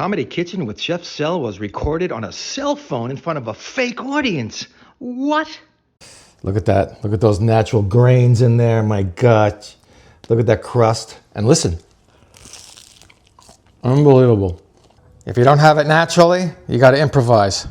Comedy Kitchen with Chef 𝐿 was recorded on a cell phone in front of a fake audience. What? Look at that. Look at those natural grains in there. My God. Look at that crust. And listen. Unbelievable. If you don't have it naturally, you got to improvise.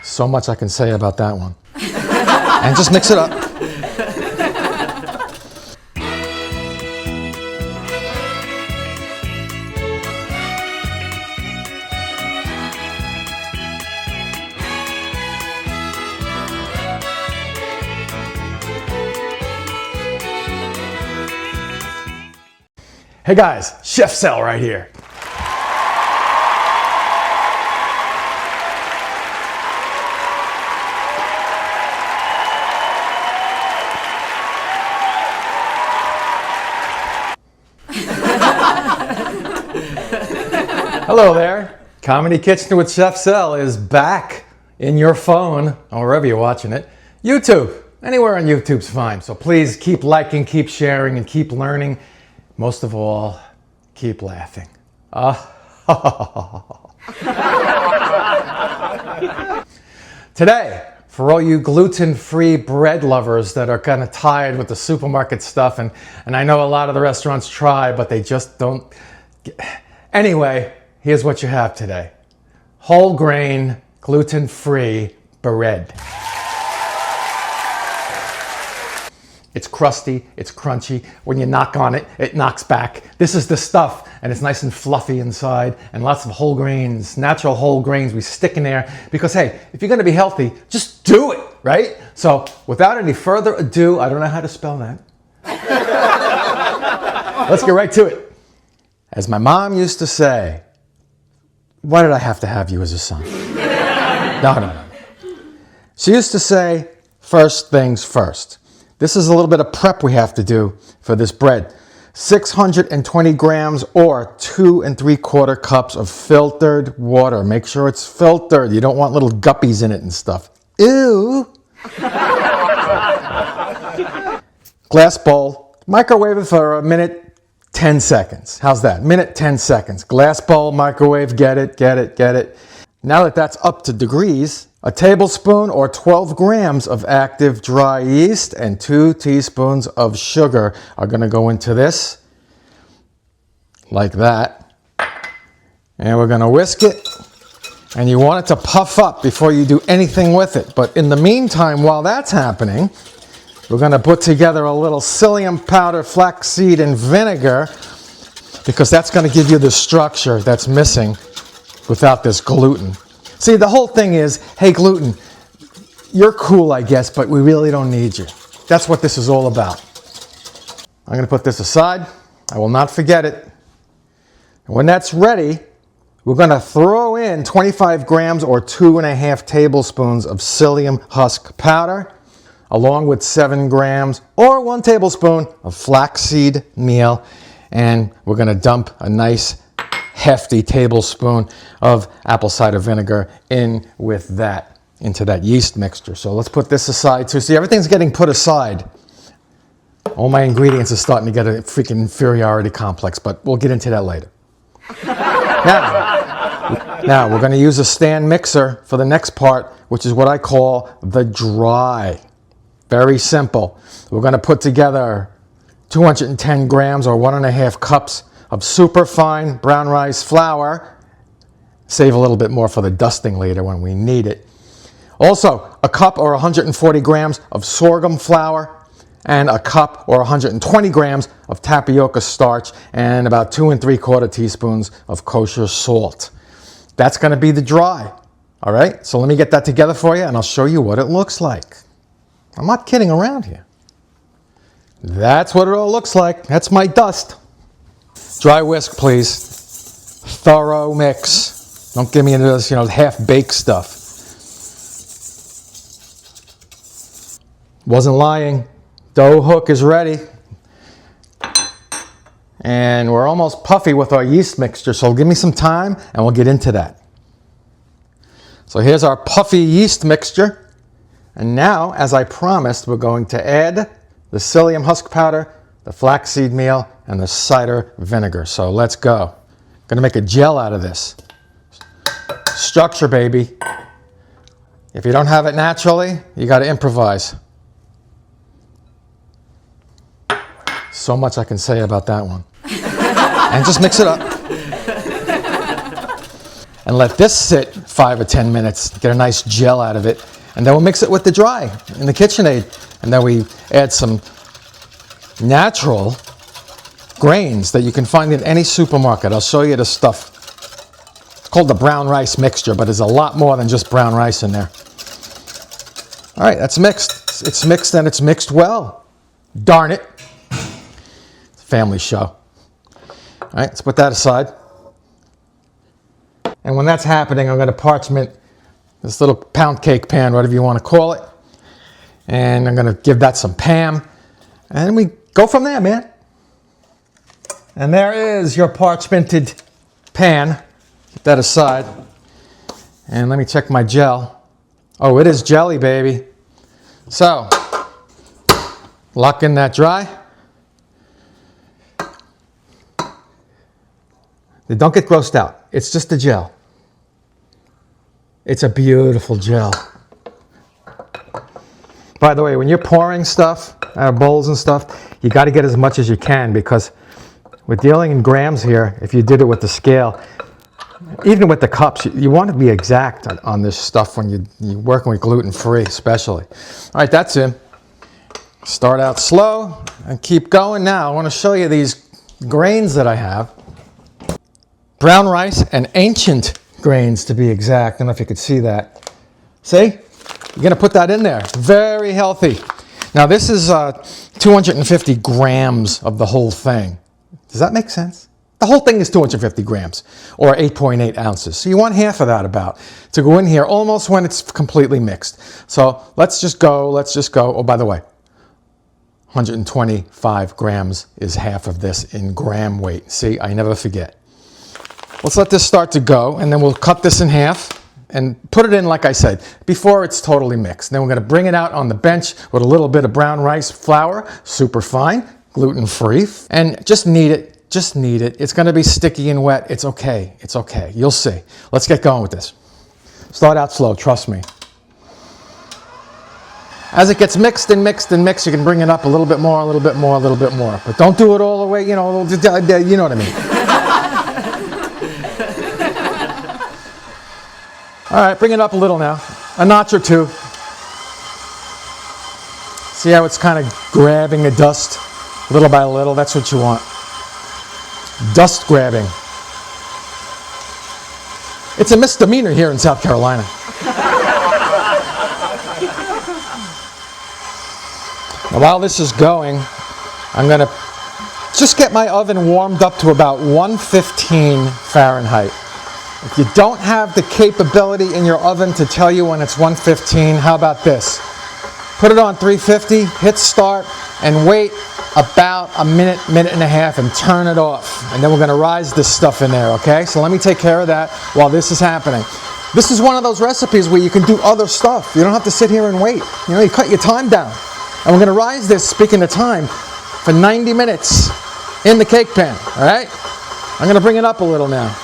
So much I can say about that one. And just mix it up. Hey guys, Chef 𝐿 right here. Hello there. Comedy Kitchen with Chef 𝐿 is back in your phone, or wherever you're watching it. YouTube. Anywhere on YouTube's fine. So please keep liking, keep sharing, and keep learning. Most of all, keep laughing. Today, for all you gluten-free bread lovers that are kind of tired with the supermarket stuff, and I know a lot of the restaurants try, but they just don't. Anyway, here's what you have today. Whole grain, gluten-free bread. It's crusty, it's crunchy. When you knock on it, it knocks back. This is the stuff, and it's nice and fluffy inside, and lots of whole grains, natural whole grains we stick in there. Because hey, if you're gonna be healthy, just do it, right? So without any further ado, I don't know how to spell that. Let's get right to it. As my mom used to say, why did I have to have you as a son? No. She used to say, first things first. This is a little bit of prep we have to do for this bread. 620 grams or 2 3/4 cups of filtered water. Make sure it's filtered. You don't want little guppies in it and stuff. Ew. Glass bowl. Microwave it for a minute, 10 seconds. How's that? Minute, 10 seconds. Glass bowl, microwave, get it. Now that that's up to degrees, a tablespoon or 12 grams of active dry yeast and 2 teaspoons of sugar are going to go into this, like that. And we're going to whisk it. And you want it to puff up before you do anything with it. But in the meantime, while that's happening, we're going to put together a little psyllium powder, flaxseed, and vinegar, because that's going to give you the structure that's missing without this gluten. See, the whole thing is, hey, gluten, you're cool, I guess, but we really don't need you. That's what this is all about. I'm going to put this aside. I will not forget it. And when that's ready, we're going to throw in 25 grams or 2.5 tablespoons of psyllium husk powder, along with 7 grams or 1 tablespoon of flaxseed meal. And we're going to dump a nice hefty tablespoon of apple cider vinegar in with that, into that yeast mixture. So let's put this aside too. See, everything's getting put aside. All my ingredients are starting to get a freaking inferiority complex, but we'll get into that later. Now we're going to use a stand mixer for the next part, which is what I call the dry. Very simple. We're going to put together 210 grams or 1.5 cups of super fine brown rice flour. Save a little bit more for the dusting later when we need it. Also, a cup or 140 grams of sorghum flour, and a cup or 120 grams of tapioca starch, and about 2 3/4 teaspoons of kosher salt. That's going to be the dry. All right, so let me get that together for you, and I'll show you what it looks like. I'm not kidding around here. That's what it all looks like. That's my dust. Dry whisk, please. Thorough mix. Don't give me into this, half-baked stuff. Wasn't lying. Dough hook is ready. And we're almost puffy with our yeast mixture, so give me some time and we'll get into that. So here's our puffy yeast mixture. And now, as I promised, we're going to add the psyllium husk powder, the flaxseed meal, and the cider vinegar. So let's go. Gonna make a gel out of this. Structure, baby. If you don't have it naturally, you gotta improvise. So much I can say about that one. And just mix it up. And let this sit 5 or 10 minutes, get a nice gel out of it. And then we'll mix it with the dry in the KitchenAid. And then we add some natural grains that you can find in any supermarket. I'll show you the stuff. It's called the brown rice mixture, but there's a lot more than just brown rice in there. All right, that's mixed. It's mixed and it's mixed well. Darn it. It's a family show. All right, let's put that aside. And when that's happening, I'm going to parchment this little pound cake pan, whatever you want to call it. And I'm going to give that some Pam. And we go from there, man. And there is your parchmented pan. Put that aside. And let me check my gel. Oh, it is jelly, baby. So, lock in that dry. Don't get grossed out. It's just a gel. It's a beautiful gel. By the way, when you're pouring stuff out of bowls and stuff, you got to get as much as you can, because we're dealing in grams here. If you did it with the scale, even with the cups, you want to be exact on this stuff when you're working with gluten-free, especially. All right, that's in. Start out slow and keep going. Now, I want to show you these grains that I have. Brown rice and ancient grains, to be exact. I don't know if you could see that. See? You're going to put that in there. Very healthy. Now, this is 250 grams of the whole thing. Does that make sense? The whole thing is 250 grams, or 8.8 ounces. So you want half of that about to go in here almost when it's completely mixed. So let's just go. Oh, by the way, 125 grams is half of this in gram weight. See, I never forget. Let's let this start to go, and then we'll cut this in half and put it in, like I said, before it's totally mixed. Then we're going to bring it out on the bench with a little bit of brown rice flour, super fine, gluten-free, and just knead it. Just knead it. It's going to be sticky and wet. It's okay. It's okay. You'll see. Let's get going with this. Start out slow, trust me. As it gets mixed and mixed and mixed, you can bring it up a little bit more, a little bit more, a little bit more. But don't do it all the way, you know what I mean. All right, bring it up a little now. A notch or two. See how it's kind of grabbing the dust little by little? That's what you want. Dust grabbing. It's a misdemeanor here in South Carolina. Now, while this is going, I'm going to just get my oven warmed up to about 115 Fahrenheit. If you don't have the capability in your oven to tell you when it's 115, how about this? Put it on 350, hit start, and wait about a minute, minute and a half, and turn it off. And then we're going to rise this stuff in there, okay? So let me take care of that while this is happening. This is one of those recipes where you can do other stuff. You don't have to sit here and wait. You know, you cut your time down. And we're going to rise this, speaking of time, for 90 minutes in the cake pan, all right? I'm going to bring it up a little now.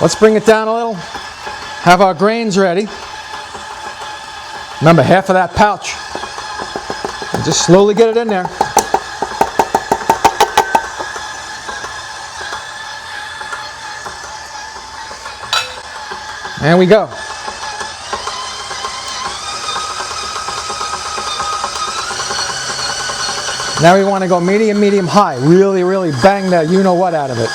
Let's bring it down a little. Have our grains ready. Remember, half of that pouch. And just slowly get it in there. And we go. Now we want to go medium, medium, high. Really, really bang that you-know-what out of it.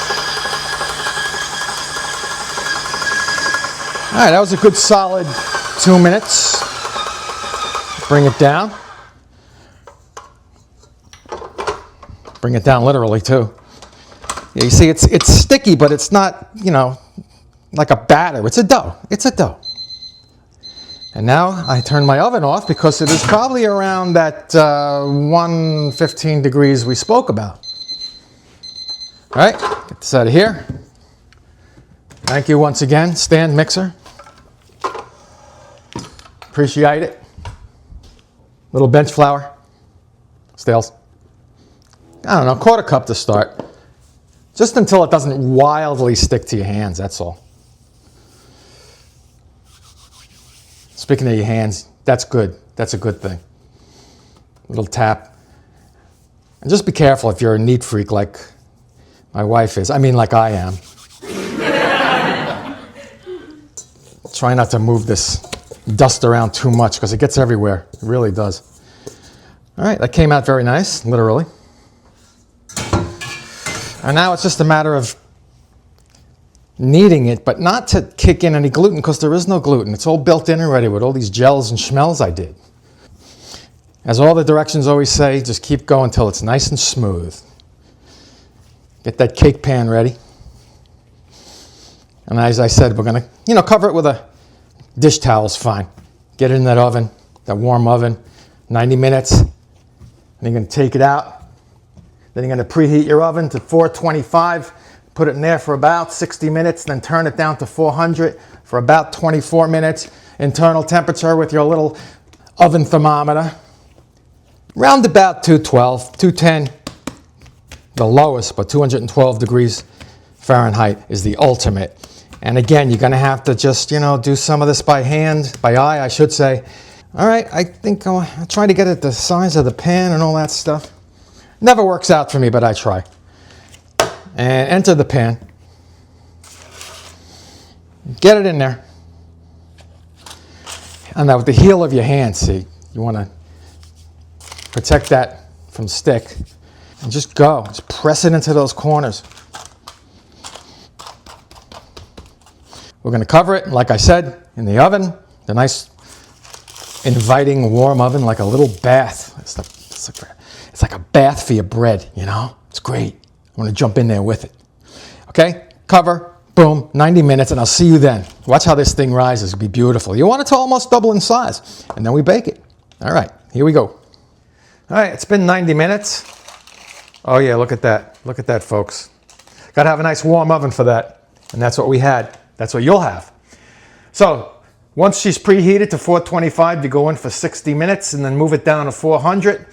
All right, that was a good solid 2 minutes. Bring it down. Bring it down literally too. Yeah, you see, it's sticky, but it's not, you know, like a batter. It's a dough. It's a dough. And now I turn my oven off because it is probably around that 115 degrees we spoke about. All right, get this out of here. Thank you once again, stand mixer. Appreciate it. Little bench flour. Stales. I don't know, 1/4 cup to start. Just until it doesn't wildly stick to your hands, that's all. Speaking of your hands, that's good. That's a good thing. Little tap. And just be careful if you're a neat freak like my wife is. I mean, like I am. Try not to move this dust around too much because it gets everywhere. It really does. All right, that came out very nice, literally. And now it's just a matter of kneading it, but not to kick in any gluten because there is no gluten. It's all built in already with all these gels and schmells I did. As all the directions always say, just keep going until it's nice and smooth. Get that cake pan ready. And as I said, we're going to, cover it with a dish towel's fine. Get it in that oven, that warm oven, 90 minutes. And you're going to take it out. Then you're going to preheat your oven to 425. Put it in there for about 60 minutes, then turn it down to 400 for about 24 minutes. Internal temperature with your little oven thermometer. Round about 212, 210, the lowest, but 212 degrees Fahrenheit is the ultimate. And again, you're going to have to just, do some of this by hand, by eye, I should say. All right, I think I'll try to get it the size of the pan and all that stuff. Never works out for me, but I try. And enter the pan. Get it in there. And now with the heel of your hand, see, you want to protect that from stick. And just go. Just press it into those corners. We're going to cover it, like I said, in the oven. The nice, inviting, warm oven, like a little bath. It's like a bath for your bread, It's great. I want to jump in there with it. Okay, cover, boom, 90 minutes, and I'll see you then. Watch how this thing rises. It'll be beautiful. You want it to almost double in size, and then we bake it. All right, here we go. All right, it's been 90 minutes. Oh yeah, look at that. Look at that, folks. Got to have a nice warm oven for that, and that's what we had. That's what you'll have. So once she's preheated to 425, you go in for 60 minutes, and then move it down to 400,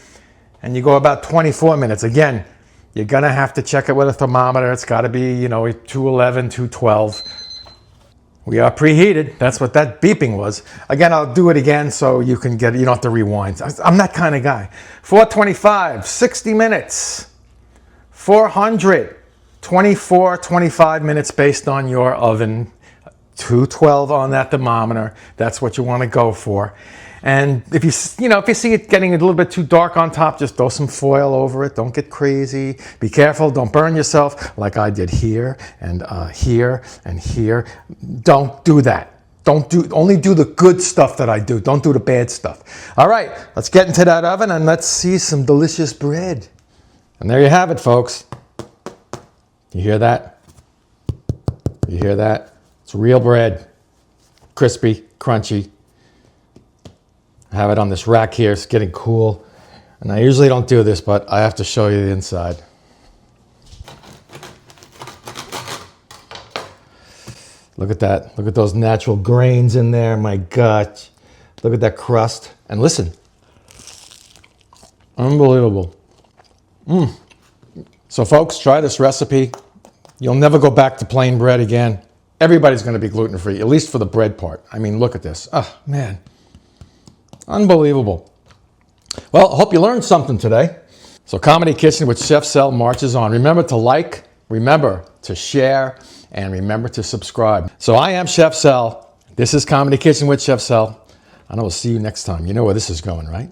and you go about 24 minutes. Again, you're going to have to check it with a thermometer. It's got to be, 211, 212. We are preheated. That's what that beeping was. Again, I'll do it again so you can get it. You don't have to rewind. I'm that kind of guy. 425, 60 minutes. 400, 24, 25 minutes based on your oven. 212 on that thermometer. That's what you want to go for. And if you see it getting a little bit too dark on top, just throw some foil over it. Don't get crazy. Be careful. Don't burn yourself like I did here and here and here. Don't do that. Only do the good stuff that I do. Don't do the bad stuff. All right, let's get into that oven and let's see some delicious bread. And there you have it, folks. You hear that? You hear that? It's real bread. Crispy, crunchy. I have it on this rack here. It's getting cool. And I usually don't do this, but I have to show you the inside. Look at that. Look at those natural grains in there. My God. Look at that crust. And listen. Unbelievable. So folks, try this recipe. You'll never go back to plain bread again. Everybody's going to be gluten-free, at least for the bread part. I mean, look at this. Oh, man. Unbelievable. Well, I hope you learned something today. So Comedy Kitchen with Chef Zel marches on. Remember to like, remember to share, and remember to subscribe. So I am Chef Zel. This is Comedy Kitchen with Chef Zel. And I will see you next time. You know where this is going, right?